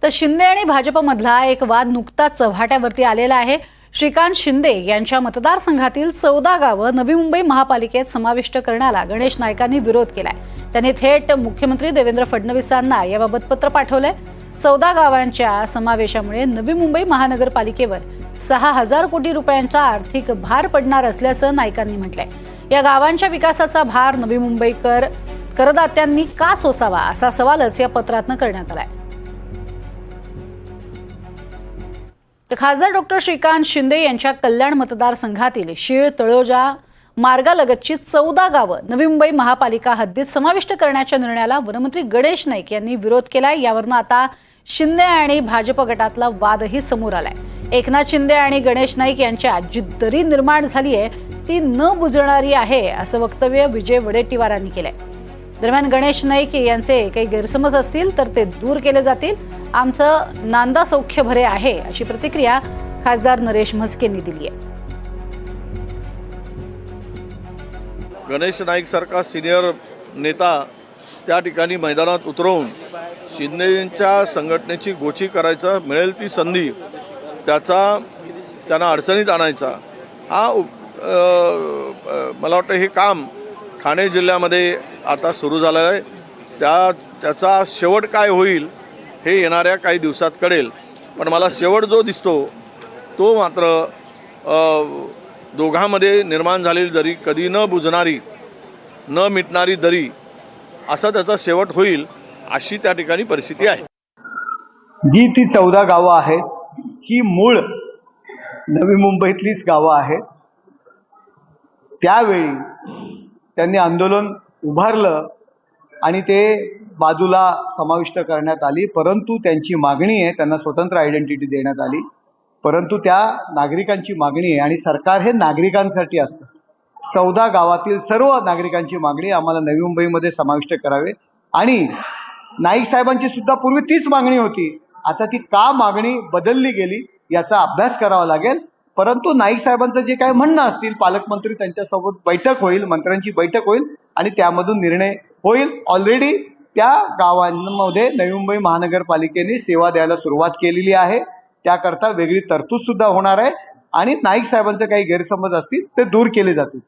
तर शिंदे आणि भाजपमधला एक वाद नुकताच चव्हाट्यावरती आलेला आहे। श्रीकांत शिंदे यांच्या मतदारसंघातील 14 गावं नवी मुंबई महापालिकेत समाविष्ट करण्याला गणेश नाईकांनी विरोध केलाय। त्यांनी थेट मुख्यमंत्री देवेंद्र फडणवीसांना याबाबत पत्र पाठवलंय। 14 गावांच्या समावेशामुळे नवी मुंबई महानगरपालिकेवर 6000 कोटी रुपयांचा आर्थिक भार पडणार असल्याचं नाईकांनी म्हटलंय। या गावांच्या विकासाचा भार नवी मुंबईकर करदात्यांनी का सोसावा असा सवालच या पत्रातनं करण्यात आलाय। तर खासदार डॉक्टर श्रीकांत शिंदे यांच्या कल्याण मतदारसंघातील शीळ तळोजा मार्गालगतची 14 गावं नवी मुंबई महापालिका हद्दीत समाविष्ट करण्याच्या निर्णयाला वनमंत्री गणेश नाईक यांनी विरोध केलाय। यावरनं आता शिंदे आणि भाजप गटातला वादही समोर आलाय। एकनाथ शिंदे आणि गणेश नाईक यांच्यात जी दरी निर्माण झाली आहे ती न बुजणारी आहे असं वक्तव्य विजय वडेट्टीवारांनी केलंय। दरम्यान गणेश नाईक यांचे काही गैरसमज असतील तर ते दूर केले जातील। आमचं नांदा सौख्य भरे आहे अशी प्रतिक्रिया खासदार नरेश म्हस्केंनी दिली आहे। गणेश नाईक सारखा सिनियर नेता त्या ठिकाणी मैदानात उतरवून शिंदेंच्या संघटनेची गोची करायचा मिळेल ती संधी त्यांना अडचणीत आणायचा हा मला वाटतं हे काम ठाणे जिल्ह्यामध्ये आता सुरू झालं आहे। त्याचा शेवट काय होईल हे येणाऱ्या काही दिवसात कळेल। पण मला शेवट जो दिसतो तो मात्र दोघांमध्ये निर्माण झालेली दरी कधी न बुजणारी न मिटणारी दरी असा त्याचा शेवट होईल अशी त्या ठिकाणी परिस्थिती आहे। जी ती 14 गावं आहेत ही मूळ नवी मुंबईतलीच गावं आहेत। त्यावेळी त्यांनी आंदोलन उभारलं आणि ते बाजूला समाविष्ट करण्यात आली, परंतु त्यांची मागणी आहे त्यांना स्वतंत्र आयडेंटिटी देण्यात आली, परंतु त्या नागरिकांची मागणी आहे आणि सरकार हे नागरिकांसाठी असतं। 14 गावातील सर्व नागरिकांची मागणी आम्हाला नवी मुंबईमध्ये समाविष्ट करावे आणि नाईक साहेबांची सुद्धा पूर्वी तीच मागणी होती। आता ती का मागणी बदलली गेली याचा अभ्यास करावा लागेल। परंतु नाईक साहेबांचं जे काही म्हणणं असतील पालकमंत्री त्यांच्यासोबत बैठक होईल, मंत्र्यांची बैठक होईल आणि त्यामधून निर्णय होईल। ऑलरेडी त्या गावांमध्ये नवी मुंबई महानगरपालिकेने सेवा द्यायला सुरुवात केलेली आहे। त्याकरता वेगळी तरतूद सुद्धा होणार आहे आणि नाईक साहेबांचे काही गैरसमज असतील ते दूर केले जातील।